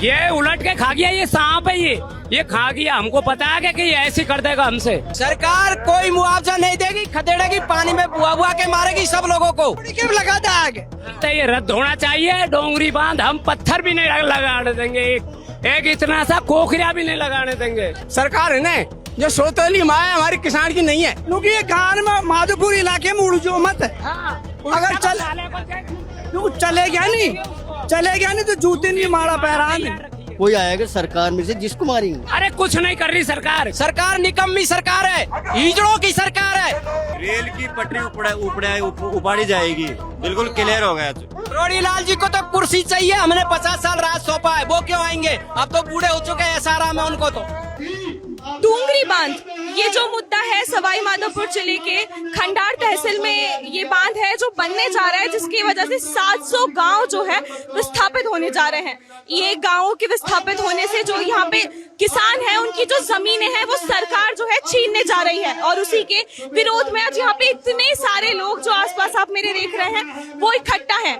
ये उलट के खा गया, ये सांप है, ये खा गया। हमको पता है कि ये ऐसे कर देगा हमसे। सरकार कोई मुआवजा नहीं देगी, खदेड़ेगी, पानी में बुआ बुआ के मारेगी सब लोगों को। क्यों लगा दाग? तो ये रद्द होना चाहिए डोंगरी बांध। हम पत्थर भी नहीं लगाने देंगे, एक इतना सा कोखरिया भी नहीं लगाने देंगे। सरकार है ना जो सोतेली माया हमारी किसान की नहीं है, क्योंकि ये गांव में माधोपुर इलाके में उड़जो मत है। अगर चले गया नहीं तो जूते नहीं मारा पैरान। कोई आएगा सरकार में से जिसको मारेंगे। अरे कुछ नहीं कर रही सरकार। सरकार निकम्मी सरकार है, हिजड़ों की सरकार है। रेल की पटरी उपाड़ी जाएगी, बिल्कुल क्लियर हो गया। करोड़ी लाल जी को तो कुर्सी चाहिए, हमने 50 साल राज सौंपा है, वो क्यों आएंगे? अब तो बूढ़े हो चुके हैं सारा में उनको तो। डोंगरी बांध, ये जो मुद्दा है सवाई माधोपुर जिले के खंडार तहसील में ये बांध है जो बनने जा रहा है, जिसकी वजह से 700 गांव जो है विस्थापित होने जा रहे हैं। ये गांवों के विस्थापित होने से जो यहाँ पे किसान है उनकी जो जमीनें हैं वो सरकार जो है छीनने जा रही है, और उसी के विरोध में आज यहाँ पे इतने सारे लोग जो आसपास आप मेरे देख रहे हैं वो इकट्ठा है।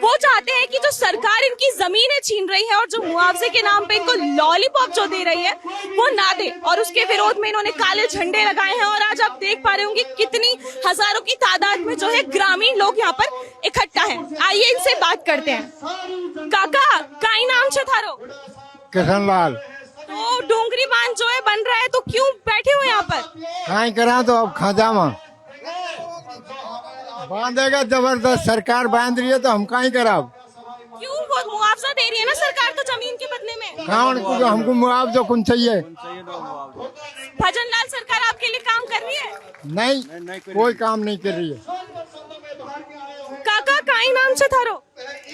वो चाहते हैं कि जो सरकार इनकी जमीनें छीन रही है और जो मुआवजे के नाम पे इनको लॉलीपॉप जो दे रही है वो ना दे, और उसके विरोध में इन्होंने काले झंडे लगाए हैं। और आज आप देख पा रहे होंगे कितनी हजारों की तादाद में जो है ग्रामीण लोग यहाँ पर इकट्ठा हैं। आइए इनसे बात करते हैं। काका काई नाम से थारो? किशनलाल। तो डोंगरी बांध जो है बन रहा है तो क्यों बैठे हो यहाँ पर? काई करा तो अब खाजामा बांधेगा जबरदस्त, सरकार बांध रही है तो हम काई करा। क्यों? वो मुआवजा दे रही है ना सरकार तो जमीन के बदले में। कौन हमको मुआवजा कौन चाहिए? भजन लाल सरकार आपके लिए काम कर रही है? नहीं, कोई काम नहीं कर रही है। काका काई नाम से थारो?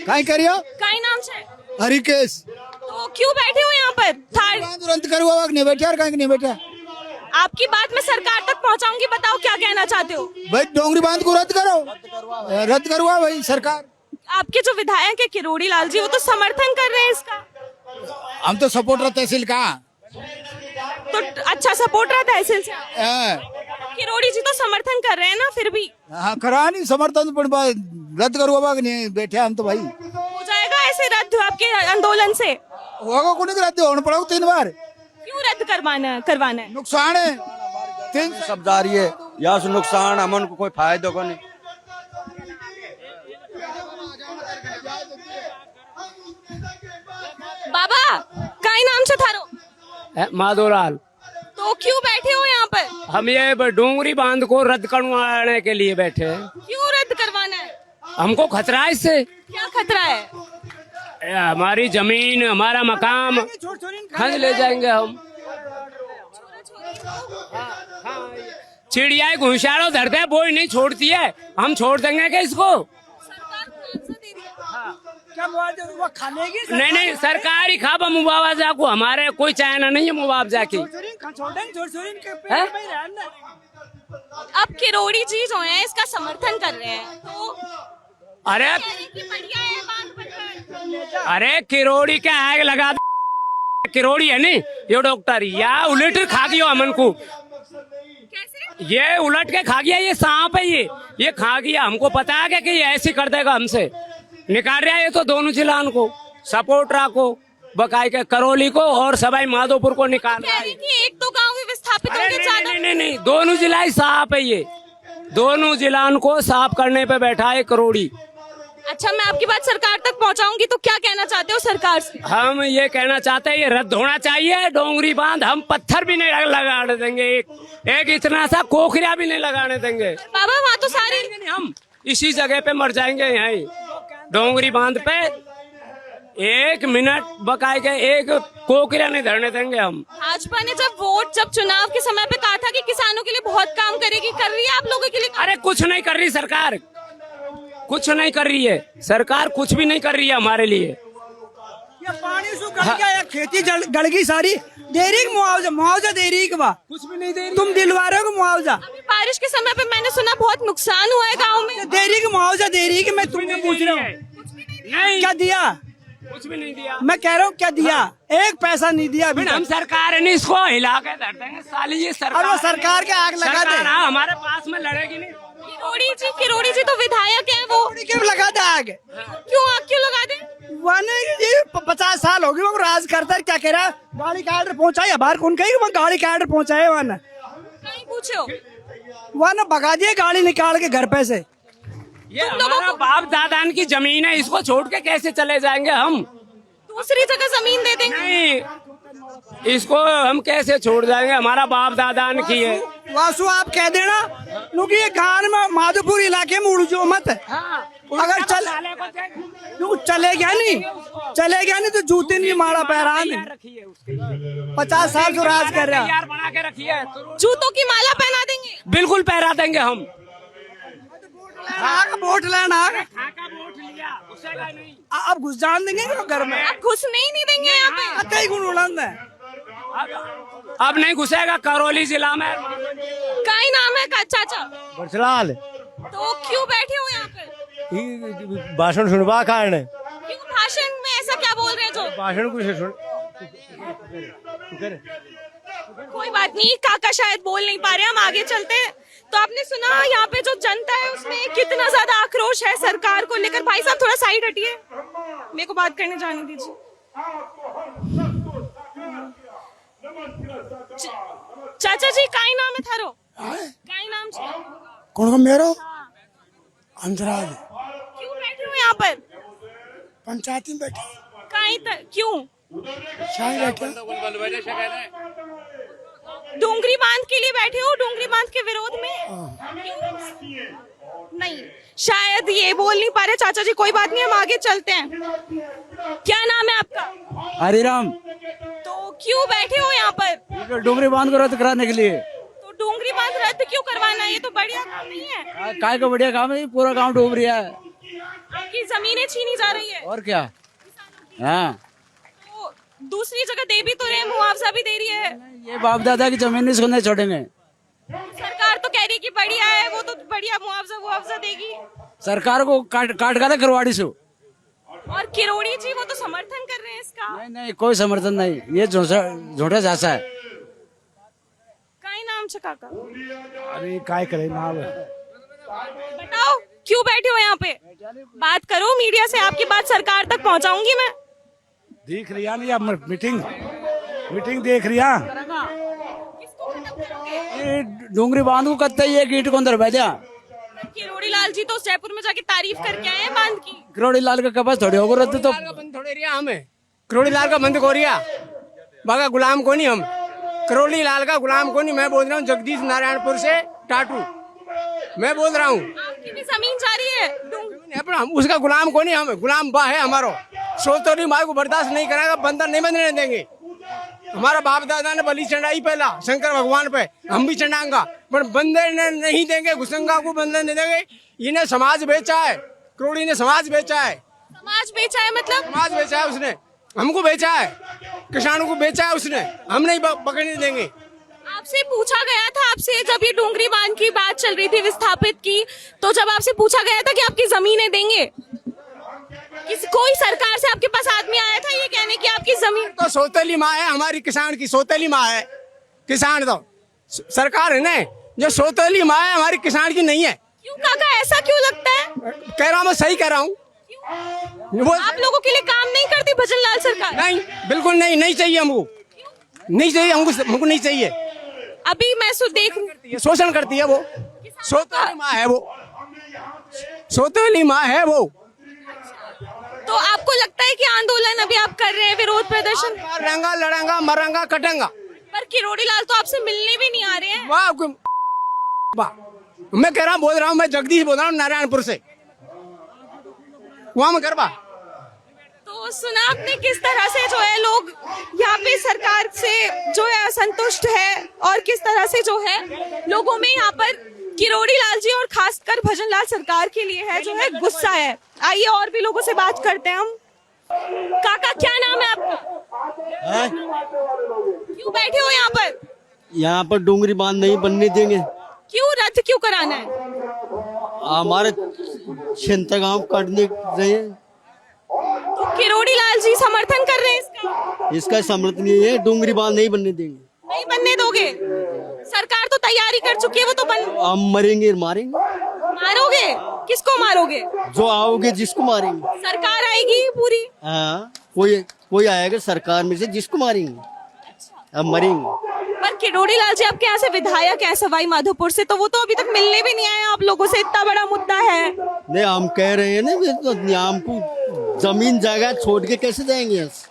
काई करियो? काई नाम से? हरिकेश। तो क्यों बैठे हो यहाँ पर? तुरंत करूँ नहीं बैठे और कहीं नहीं बैठे। आपकी बात मैं सरकार तक पहुँचाऊंगी, बताओ क्या कहना चाहते हो? भाई डोंगरी बांध को रद्द करो, रद्द करवा भाई सरकार। आपके जो विधायक है किरोड़ी लाल जी वो तो समर्थन कर रहे हैं इसका। हम तो सपोर्टर तहसील का। तो अच्छा सपोर्ट रहा तहसील से। किरोड़ी जी तो समर्थन कर रहे हैं ना, फिर भी हाँ करा नहीं समर्थन, पर रद्द करवा नहीं बैठे हम तो भाई। हो जाएगा ऐसे रद्द आपके आंदोलन से? होगा को नहीं रद्द होना पड़ेगा 3 बार। क्यों रद्द करवाना है? नुकसान है 3 सब जा रही है, यहाँ से नुकसान हमन को कोई फायदा को नहीं। बाबा काई नाम से थारो? माधोलाल। तो क्यों बैठे हो यहाँ पर? हम ये डोंगरी बांध को रद्द करवाने के लिए बैठे हैं। क्यों रद्द करवाना है? हमको खतरा है इससे। क्या खतरा है? हमारी जमीन, हमारा मकाम खंड ले जाएंगे हम। चिड़िया घुसाड़ो धरते हैं, वो ही नहीं छोड़ती है, हम छोड़ देंगे क्या इसको? क्या मुआवजा खानेगी? नहीं सरकार ही खाबा मुआवजा को, हमारे कोई चाहना नहीं है मुआवजा की। अब किरोड़ी जी जो है इसका समर्थन कर रहे हैं तो अरे किरोड़ी क्या आग लगा किरोड़ी है नहीं ये डॉक्टर या उलट खा गया हमन को। ये उलट के खा गया, ये सांप है, ये खा गया। हमको पता है कि ये ऐसे कर देगा हमसे। निकाल रहा है ये तो दोनों जिलान को सपोर्ट को बकाई के करौली को और सवाई माधोपुर को निकाल रहा है। एक तो गांव में विस्थापित होंगे नहीं दोनों जिला ही साफ है, ये दोनों जिलान को साफ करने पे बैठा है करोड़ी। अच्छा मैं आपकी बात सरकार तक पहुंचाऊंगी, तो क्या कहना चाहते हो सरकार से? हम ये कहना चाहते हैं ये रद्द होना चाहिए डोंगरी बांध। हम पत्थर भी नहीं लगाने देंगे, एक इतना सा कोखरिया भी नहीं लगाने देंगे। बाबा वहाँ तो सारे हम इसी जगह पे मर जाएंगे, यहीं डोंगरी बांध पे 1 मिनट बकाए के एक कोकरिया नहीं धरने देंगे हम। भाजपा ने जब चुनाव के समय पे कहा था कि किसानों के लिए बहुत काम करेगी, कर रही है आप लोगों के लिए? अरे कुछ नहीं कर रही सरकार, कुछ नहीं कर रही है सरकार, कुछ भी नहीं कर रही है हमारे लिए। ये पानी सूख गया, खेती गल गई सारी, दे रही मुआवजा दे रही कि कुछ भी नहीं दे रही। तुम दिलवा रहे हो मुआवजा? बारिश के समय पे मैंने सुना बहुत नुकसान हुआ है गाँव में। दे रही कि मुआवजा दे रही कि मैं तुमसे पूछ रहा हूँ नहीं क्या दिया? कुछ भी नहीं दिया। मैं कह रहा हूँ क्या दिया? एक पैसा नहीं दिया अभी। हम सरकार नहीं इसको हिला के धर देंगे साली, ये सरकार। सरकार के आग लगा दे। हमारे पास में लड़ेगी नहीं। किरोड़ी जी तो विधायक हैं वो, क्यों लगा दे आगे? क्यों लगा दे? वन ये 50 साल हो गए वो राज करता है, क्या कह रहा है? गाड़ी का ऑर्डर पहुंचाया बाहर कौन कही वो गाड़ी का ऑर्डर पहुंचाया वन कहीं पूछो। वन भगा दिए गाड़ी निकाल के घर पे से। ये हमारा बाप दादा की जमीन है, इसको छोड़ के कैसे चले जाएंगे हम? दूसरी जगह जमीन दे देंगे। नहीं, इसको हम कैसे छोड़ जाएंगे? हमारा बाप दादा की है। वासु आप कह देना क्योंकि ये गान में माधोपुर इलाके में उड़जो मत। अगर चले गया नहीं तो जूते नहीं मारा पैरा ने। 50 साल से राज कर रहा यार बना के रखी है, जूतों की माला पहना देंगे। बिल्कुल पहरा देंगे हम। वोट लेना वोट लिया, घुसेगा नहीं। अब घुस जान देंगे क्या घर में? आप घुसने ही नहीं देंगे यहाँ पे। कई गुण उड़ान है। अब नहीं घुसेगा। करौली जिला में का ही नाम है का चाचा? बरसलाल तो क्यों बैठे हो यहाँ पे? भाषण सुनवा कारण क्यों भाषण में ऐसा क्या बोल रहे हैं जो? भाषण कुछ सुन कोई बात नहीं, काका शायद बोल नहीं पा रहे, हम आगे चलते हैं। तो आपने सुना यहाँ पे जो जनता है उसमें कितना ज्यादा आक्रोश है सरकार को लेकर। भाई साहब थोड़ा साइड हटिए, मेरे को बात करने जाने दीजिए। चाचा जी काई नाम है थारो? काई नाम छे? कौन को मेरो अंतराज क्यों बैठे हो यहाँ पर? पंचायत में बैठे क्यों? शाही बैठे डोंगरी बांध के लिए बैठे हो? डोंगरी बांध के विरोध में? नहीं, शायद ये बोल नहीं पा रहे चाचा जी। कोई बात नहीं, हम आगे चलते हैं। क्या नाम है आपका? हरिराम। तो क्यों बैठे हो यहाँ पर? डोंगरी बांध को रद्द कराने के लिए। तो डोंगरी बांध रद्द क्यों करवाना है? ये तो बढ़िया काम नहीं है। काय का बढ़िया काम है, पूरा गांव डूब रहा है। आपकी जमीनें छीनी जा रही है। और क्या? हाँ, तो दूसरी जगह दे भी तो रहे, मुआवजा भी दे रही है। ये बाप दादा की जमीन इसको नहीं छोड़ेंगे। सरकार तो कह रही है कि बढ़िया है, वो तो बढ़िया मुआवजा देगी। सरकार को काट का करवाड़ी सो। और किरोड़ी जी वो तो समर्थन कर रहे हैं इसका। नहीं, कोई समर्थन नहीं, ये झूठा झांसा है। काई नाम छे काका? अरे काय करे नाम बताओ क्यों बैठे हो यहाँ पे? बात करो मीडिया से, आपकी बात सरकार तक पहुँचाऊंगी मैं। देख रिया नहीं अब मीटिंग देख रिया। किसको खत्म करोगे? ये डोंगरी बांध को कत्ते ये ईट को अंदर बैठा। किरोड़ी लाल जी तो जयपुर में जाके तारीफ करके आए हैं बांध की। करोड़ी लाल का कपास थोड़े होगा रद्द तो बंद थोड़े रिया हमें। करोड़ी लाल का बंद को रिया बागा गुलाम को नहीं हम। करोड़ी लाल का गुलाम को नहीं। मैं बोल रहा हूँ जगदीश नारायणपुर से टाटू मैं बोल रहा हूँ। आपकी भी जमीन जा रही है। पर हम उसका गुलाम को नहीं, हम गुलाम बा है हमारो। सोतोरी माई को बर्दाश्त नहीं कराएगा, बंदर नहीं बंधने देंगे। हमारा बाप दादा ने बलि चढ़ाई पहला शंकर भगवान पे, हम भी चढ़ाएंगा, पर बंदे ने नहीं देंगे। घुसंगा को बंदर नहीं देंगे। इन्हें समाज बेचा है, करोड़ी ने समाज बेचा है। समाज बेचा है मतलब? समाज बेचा है उसने, हमको बेचा है, किसानों को बेचा है उसने। हम नहीं पकड़ने देंगे। आपसे पूछा गया था, आपसे जब ये डोंगरी बांध की बात चल रही थी विस्थापित की, तो जब आपसे पूछा गया था कि आपकी जमीनें देंगे, कोई सरकार से आपके पास आदमी आया था ये कहने की आपकी जमीन? तो सौतेली माँ है हमारी, किसान की सौतेली माँ है। किसान तो सरकार है ना, जो सौतेली माँ है हमारी, किसान की नहीं है। क्यों काका, ऐसा क्यों लगता है? कह रहा हूँ, मैं सही कह रहा हूँ। आप लोगों के लिए काम नहीं करती भजन लाल सरकार? नहीं, बिल्कुल नहीं, नहीं चाहिए हमको, नहीं चाहिए हमको नहीं चाहिए। अभी मैं देख रही, शोषण करती है वो। सौतेली माँ है वो, सौतेली माँ है वो। तो आपको लगता है कि आंदोलन अभी आप कर रहे हैं, विरोध प्रदर्शन? रंगा लड़ांगा मरांगा कटेंगा। पर किरोड़ी लाल तो आपसे मिलने भी नहीं आ रहे हैं। वाह, मैं कह रहा हूँ, बोल रहा हूँ, मैं जगदीश बोल रहा हूँ नारायणपुर से, वहाँ में गरबा। तो सुना आपने किस तरह से जो है लोग यहाँ पे सरकार से जो है असंतुष्ट है, और किस तरह से जो है लोगों में यहाँ पर किरोड़ी लाल जी और खासकर भजन लाल सरकार के लिए है जो है गुस्सा है। आइए और भी लोगों से बात करते हैं हम। काका क्या नाम है आपका? क्यों बैठे हो यहाँ पर? यहाँ पर डोंगरी बांध नहीं बनने देंगे। क्यों रद्द क्यों कराना है? हमारे छिंता गाँव काटने रहे हैं। तो किरोड़ी लाल जी समर्थन कर रहे हैं इसका समर्थन नहीं है, डोंगरी बांध नहीं बनने देंगे। नहीं बनने दोगे? सरकार तो तैयारी कर चुकी है, वो तो हम मरेंगे मारेंगे। मारोगे? किसको मारोगे? जो आओगे जिसको मारेंगे। सरकार आएगी पूरी? हाँ, कोई आएगा सरकार में से जिसको मारेंगे, अब मरेंगे। पर किरोड़ी लाल जी आपके यहाँ से विधायक हैं सवाई माधोपुर से, तो वो तो अभी तक मिलने भी नहीं आए आप लोगों से, इतना बड़ा मुद्दा है। नहीं, हम कह रहे हैं ना, तो हमको जमीन जगह छोड़ के कैसे जाएंगे यहाँ से?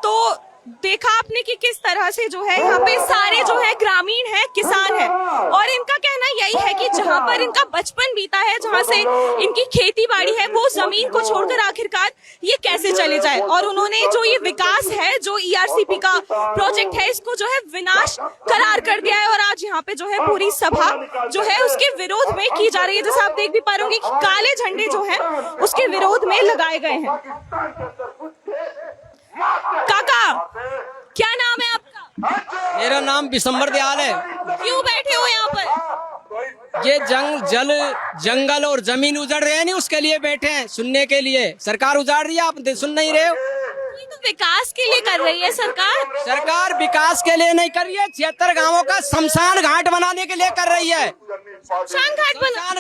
तो देखा आपने कि किस तरह से जो है यहाँ पे सारे जो है ग्रामीण है, किसान है, और इनका कहना यही है कि जहाँ पर इनका बचपन बीता है, जहाँ से इनकी खेती बाड़ी है, वो जमीन को छोड़कर आखिरकार ये कैसे चले जाए। और उन्होंने जो ये विकास है, जो ईआरसीपी का प्रोजेक्ट है, इसको जो है विनाश करार कर दिया है। और आज यहाँ पे जो है पूरी सभा जो है उसके विरोध में की जा रही है। जैसे आप देख भी पा रहे होंगे कि काले झंडे जो है उसके विरोध में लगाए गए हैं। काका, क्या नाम है आपका? मेरा नाम बिशंबर दयाल है। क्यों बैठे हो यहाँ पर? ये जंगल और जमीन उजड़ रहे हैं, नहीं उसके लिए बैठे हैं, सुनने के लिए। सरकार उजाड़ रही है, आप सुन नहीं रहे हो। ये तो विकास के लिए कर रही है सरकार। सरकार विकास के लिए नहीं कर रही है, 76 गांवों का शमशान घाट बनाने के लिए कर रही है। शमशान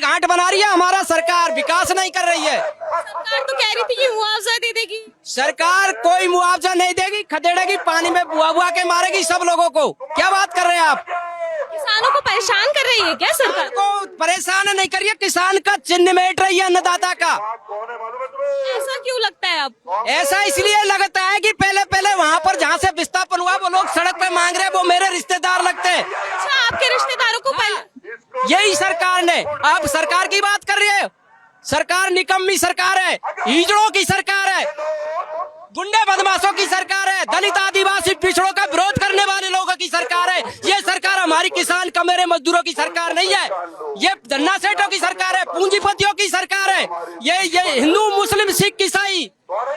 घाट बना रही है हमारा सरकार, विकास नहीं कर रही है। सरकार तो कह रही थी कि मुआवजा दे देगी। सरकार कोई मुआवजा नहीं देगी, खदेड़ेगी, पानी में बुआ बुआ के मारेगी सब लोगों को। क्या बात कर रहे हैं आप? किसानों को परेशान कर रही है क्या सरकार? को परेशान नहीं कर रही है, किसान का चिन्ह मेट रही है, अन्नदाता का। ऐसा क्यों लगता है आपको? ऐसा इसलिए लगता है कि पहले वहाँ पर जहाँ से विस्थापन हुआ वो लोग सड़क पे मांग रहे हैं, वो मेरे रिश्तेदार लगते हैं। अच्छा, आपके रिश्तेदारों को पहले यही सरकार ने, आप सरकार की बात कर रही है। सरकार निकम्मी सरकार है, हिजड़ों की सरकार है, गुंडे बदमाशों की सरकार है, दलित आदिवासी पिछड़ों का विरोध करने वाले लोगों की सरकार है। ये सरकार हमारी किसान कमेरे मजदूरों की सरकार नहीं है, ये धन्ना सेठों की सरकार है, पूंजीपतियों की सरकार है। ये हिंदू मुस्लिम सिख ईसाई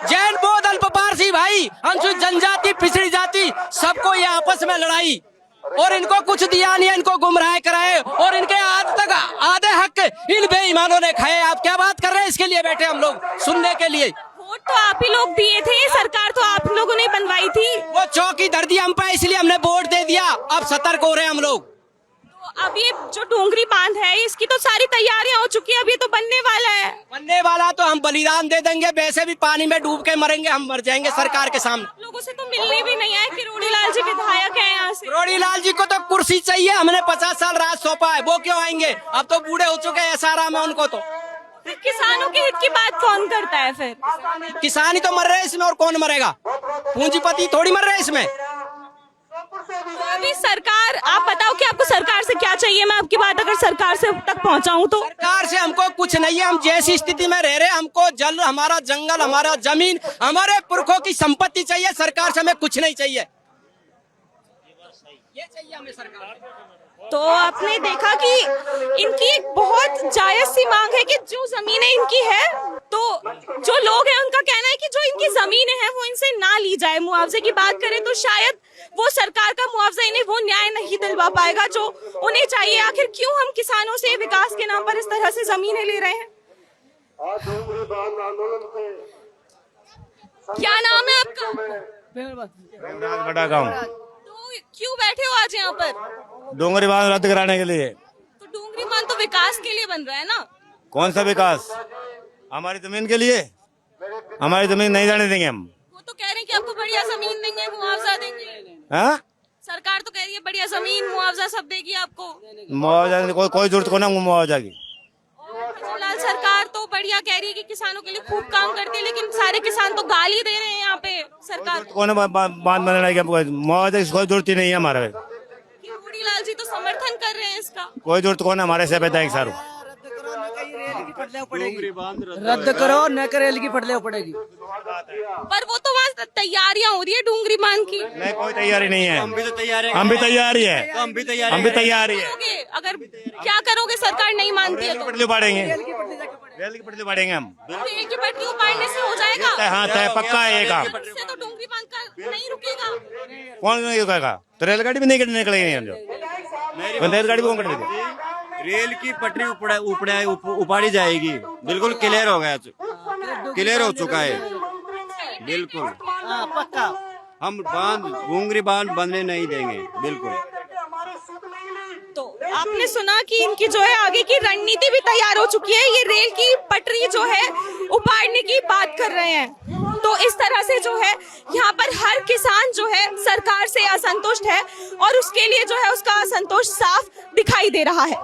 जैन बौद्ध अल्प पारसी भाई, अनुसूचित जनजाति पिछड़ी जाति, सबको ये आपस में लड़ाई, और इनको कुछ दिया नहीं है, इनको गुमराह कराए, और इनके आज तक आधे हक इन बेईमानों ने खाए। आप क्या बात कर रहे हैं? इसके लिए बैठे हम लोग सुनने के लिए। वोट तो आप ही लोग दिए थे, सरकार तो आप लोगों ने बनवाई थी। वो चौकी दर दी हम पे, इसलिए हमने वोट दे दिया। अब सतर्क हो रहे हैं हम लोग। तो अब ये जो डोंगरी बांध है, इसकी तो सारी तैयारियां हो चुकी है, अब ये तो बनने वाला है। बनने वाला तो हम बलिदान दे देंगे, वैसे भी पानी में डूब के मरेंगे, हम मर जाएंगे सरकार के सामने। आप लोगों से तो मिलने भी नहीं आए। किरोड़ी लाल जी विधायक है यहाँ से। किरोड़ी लाल जी को तो कुर्सी चाहिए, हमने 50 साल राज सौंपा है, वो क्यों आएंगे? अब तो बूढ़े हो चुके हैं SRA में उनको। तो फिर किसानों के हित की बात कौन करता है? फिर किसान ही तो मर रहे हैं इसमें, और कौन मरेगा? पूंजीपति थोड़ी मर रहे हैं इसमें। तो अभी सरकार, आप बताओ कि आपको सरकार से क्या चाहिए? मैं आपकी बात अगर सरकार से तक पहुंचाऊं तो? सरकार से हमको कुछ नहीं है, हम जैसी स्थिति में रह रहे हैं, हमको जल, हमारा जंगल, हमारा जमीन, हमारे पुरखों की संपत्ति चाहिए। सरकार से हमें कुछ नहीं चाहिए, ये चाहिए हमें सरकार से। तो आपने देखा कि इनकी एक बहुत जायज सी मांग है कि जो जमीनें इनकी है, तो जो लोग हैं उनका कहना है कि जो इनकी जमीनें हैं वो इनसे ना ली जाए। मुआवजे की बात करें तो शायद वो सरकार का मुआवजा इन्हें वो न्याय नहीं दिलवा पाएगा जो उन्हें चाहिए। आखिर क्यों हम किसानों से विकास के नाम पर इस तरह से जमीनें ले रहे हैं? क्या नाम है आपका? बड़ा गाँव। तो क्यों बैठे हो आज यहाँ पर? डोंगरी बांध रद्द कराने के लिए। तो डोंगरी बांध तो विकास के लिए बन रहा है ना? कौन सा विकास? हमारी जमीन के लिए। हमारी जमीन नहीं जाने देंगे हम। वो तो कह रहे हैं कि आपको बढ़िया जमीन देंगे, मुआवजा देंगे। हाँ, सरकार तो कह रही है बढ़िया जमीन, मुआवजा सब देगी आपको। मुआवजा कोई जरूरत को ना मुआवजा की। लाल सरकार तो बढ़िया कह रही है कि किसानों के लिए खूब काम करती है, लेकिन सारे किसान तो गाली दे रहे हैं यहाँ पे सरकार। कौन बांध बनाने की मुआवजा की कोई जरूरत ही नहीं है हमारे। किरोड़ी लाल जी तो समर्थन कर रहे हैं इसका। कोई जरूरत कौन है हमारे से पैदा सारू। रद्द करो, न करे रेल की फटले पड़ेगी। पर वो तो वहाँ तैयारियां हो रही है डोंगरी बांध की। नहीं, कोई तैयारी नहीं है। हम भी तो तैयार हैं। हम भी तैयार ही है। हम भी तैयार हम भी तैयार ही है। करोगे? अगर क्या करोगे सरकार नहीं मानती है तो? पटली उपाड़ेंगे, रेल की पटली उपाड़ेंगे हम। रेल की पटरी उपाड़ने से हो जाएगा? हाँ, तय पक्का है ये काम। इससे तो डोंगरी बांध का नहीं रुकेगा। कौन नहीं रुकेगा? तो रेलगाड़ी भी नहीं निकलेगी हम जो। रेलगाड़ी कौन कटेगी? रेल की पटरी उपाड़ी जाएगी। बिल्कुल क्लियर हो गया, क्लियर हो चुका है बिल्कुल। पक्का हम डोंगरी बांध बनने नहीं देंगे बिल्कुल। हमने सुना कि इनकी जो है आगे की रणनीति भी तैयार हो चुकी है, ये रेल की पटरी जो है उपाड़ने की बात कर रहे हैं। तो इस तरह से जो है यहाँ पर हर किसान जो है सरकार से असंतुष्ट है और उसके लिए जो है उसका असंतोष साफ दिखाई दे रहा है।